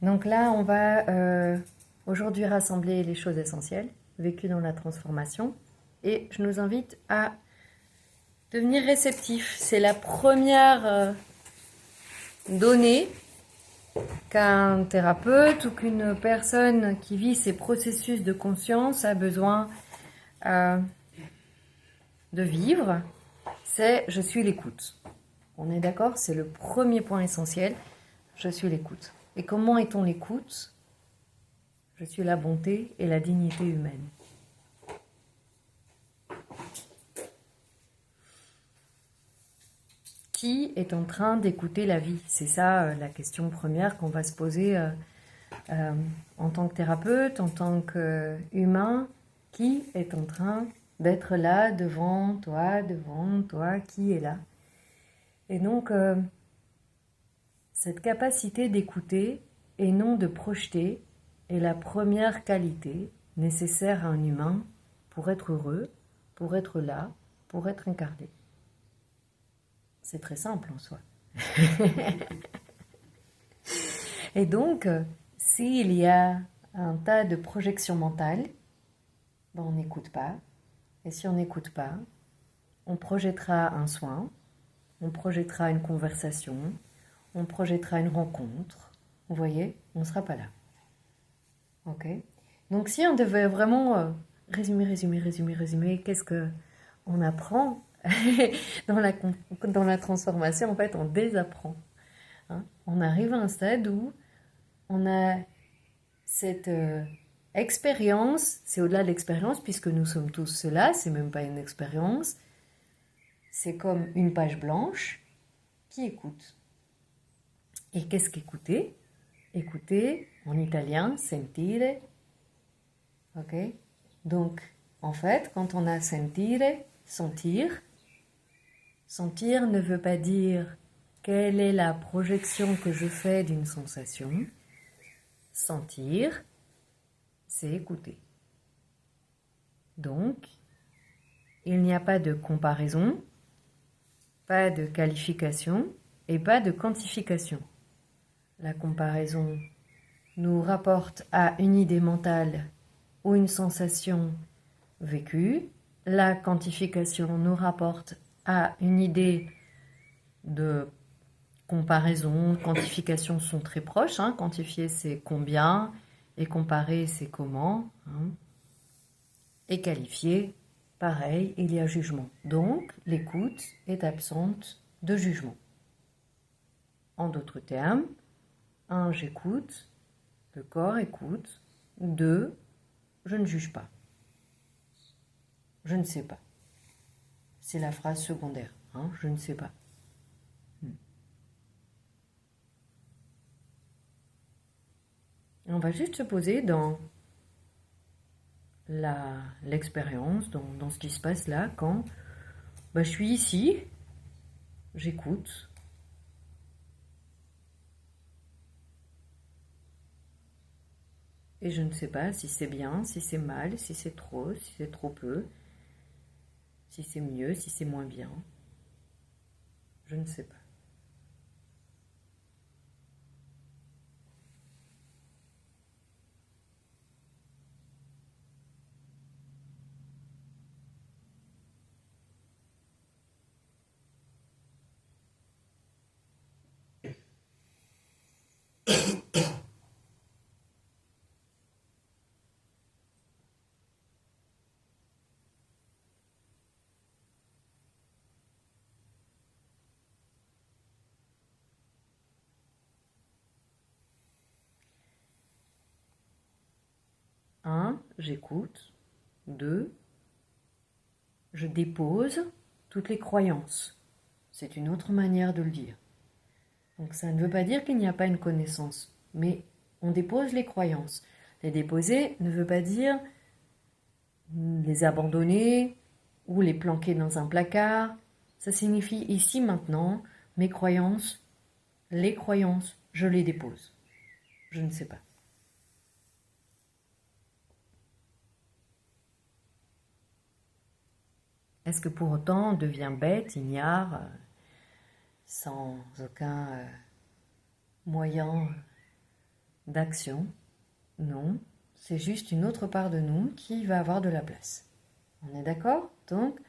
Donc là, on va aujourd'hui rassembler les choses essentielles vécues dans la transformation et je nous invite à devenir réceptif. C'est la première donnée qu'un thérapeute ou qu'une personne qui vit ces processus de conscience a besoin euh, de vivre, c'est je suis l'écoute. On est d'accord? C'est le premier point essentiel. Je suis l'écoute. Et comment est-on l'écoute? Je suis la bonté et la dignité humaine. Qui est en train d'écouter la vie? C'est ça la question première qu'on va se poser en tant que thérapeute, en tant qu'humain. Qui est en train d'être là devant toi, qui est là? Et donc, cette capacité d'écouter et non de projeter est la première qualité nécessaire à un humain pour être heureux, pour être là, pour être incarné. C'est très simple en soi. Et donc, s'il y a un tas de projections mentales, ben on n'écoute pas. Et si on n'écoute pas, on projettera un soin, on projettera une conversation, on projettera une rencontre. Vous voyez, on ne sera pas là. Ok? Donc si on devait vraiment résumer, qu'est-ce que on apprend dans la transformation? En fait, on désapprend. Hein? On arrive à un stade où on a cette expérience, c'est au-delà de l'expérience, puisque nous sommes tous cela, c'est même pas une expérience, c'est comme une page blanche qui écoute. Et qu'est-ce qu'écouter? Écouter, en italien, sentire. Ok? Donc, en fait, quand on a sentire, sentir, sentir ne veut pas dire quelle est la projection que je fais d'une sensation. Sentir, c'est écouter. Donc, il n'y a pas de comparaison, pas de qualification et pas de quantification. La comparaison nous rapporte à une idée mentale ou une sensation vécue. La quantification nous rapporte à une idée de comparaison. Quantification sont très proches. Hein. Quantifier, c'est combien, et comparer, c'est comment. Hein. Et qualifier, pareil, il y a jugement. Donc, l'écoute est absente de jugement. En d'autres termes, 1, j'écoute, le corps écoute, 2, je ne juge pas. Je ne sais pas. C'est la phrase secondaire. Hein, je ne sais pas. On va juste se poser dans l'expérience, dans ce qui se passe là, quand je suis ici, j'écoute. Et je ne sais pas si c'est bien, si c'est mal, si c'est trop, si c'est trop peu, si c'est mieux, si c'est moins bien. Je ne sais pas. Un, j'écoute. 2, je dépose toutes les croyances. C'est une autre manière de le dire. Donc ça ne veut pas dire qu'il n'y a pas une connaissance, mais on dépose les croyances. Les déposer ne veut pas dire les abandonner ou les planquer dans un placard. Ça signifie ici maintenant, mes croyances, les croyances, je les dépose. Je ne sais pas. Est-ce que pour autant on devient bête, ignare, sans aucun moyen d'action. Non, c'est juste une autre part de nous qui va avoir de la place. On est d'accord? Donc,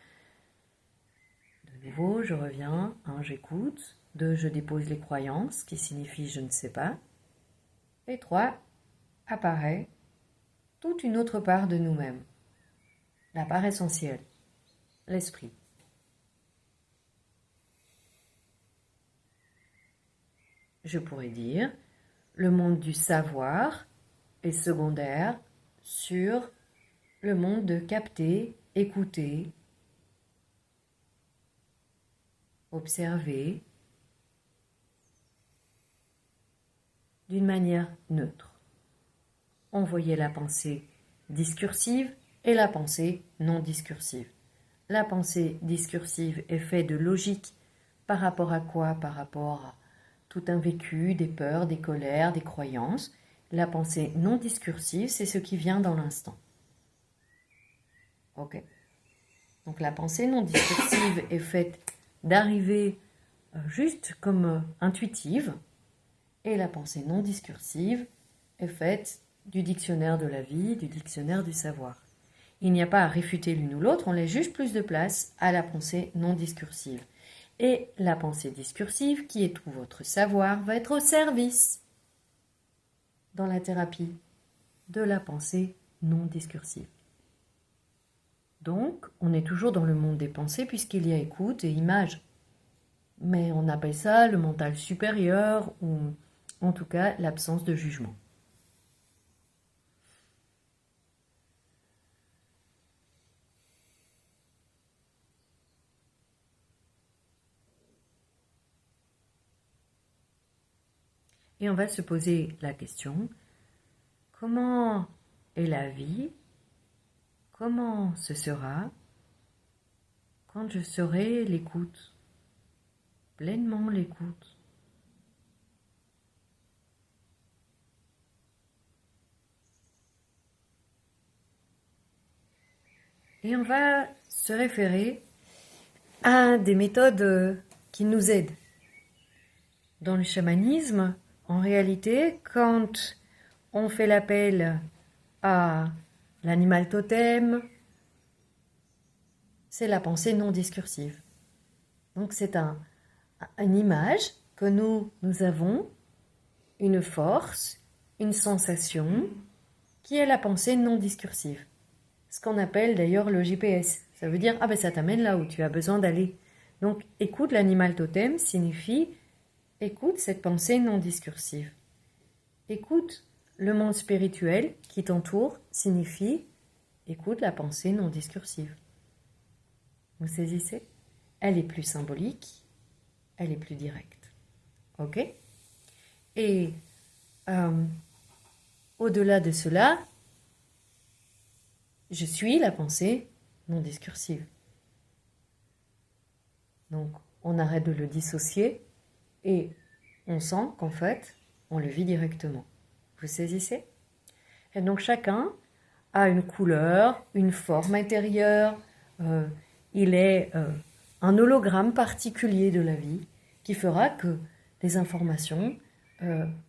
de nouveau, je reviens. 1, j'écoute. 2, je dépose les croyances, qui signifie je ne sais pas. Et 3, apparaît toute une autre part de nous-mêmes. La part essentielle, l'esprit. Je pourrais dire, le monde du savoir est secondaire sur le monde de capter, écouter, observer d'une manière neutre. On voyait la pensée discursive et la pensée non discursive. La pensée discursive est faite de logique par rapport à quoi? Par rapport à tout un vécu, des peurs, des colères, des croyances. La pensée non discursive, c'est ce qui vient dans l'instant. Ok. Donc la pensée non discursive est faite d'arriver juste comme intuitive, et la pensée non discursive est faite du dictionnaire de la vie, du dictionnaire du savoir. Il n'y a pas à réfuter l'une ou l'autre, on laisse juste plus de place à la pensée non discursive. Et la pensée discursive, qui est tout votre savoir, va être au service, dans la thérapie, de la pensée non discursive. Donc, on est toujours dans le monde des pensées puisqu'il y a écoute et image. Mais on appelle ça le mental supérieur ou en tout cas l'absence de jugement. Et on va se poser la question, comment est la vie? Comment ce sera quand je serai l'écoute, pleinement l'écoute? Et on va se référer à des méthodes qui nous aident. Dans le chamanisme, en réalité, quand on fait l'appel à l'animal totem, c'est la pensée non discursive. Donc c'est une image que nous avons, une force, une sensation, qui est la pensée non discursive. Ce qu'on appelle d'ailleurs le GPS. Ça veut dire, ah ben ça t'amène là où tu as besoin d'aller. Donc écoute l'animal totem signifie, écoute cette pensée non discursive. Écoute le monde spirituel qui t'entoure signifie, écoute la pensée non discursive. Vous saisissez? Elle est plus symbolique, elle est plus directe. Ok? Et au-delà de cela, je suis la pensée non discursive. Donc, on arrête de le dissocier et on sent qu'en fait, on le vit directement. Vous saisissez? Et donc, chacun a une couleur, une forme intérieure. Il est un hologramme particulier de la vie qui fera que les informations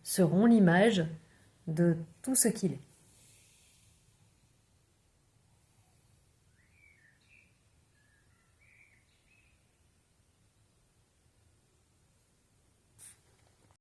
seront l'image de tout ce qu'il est.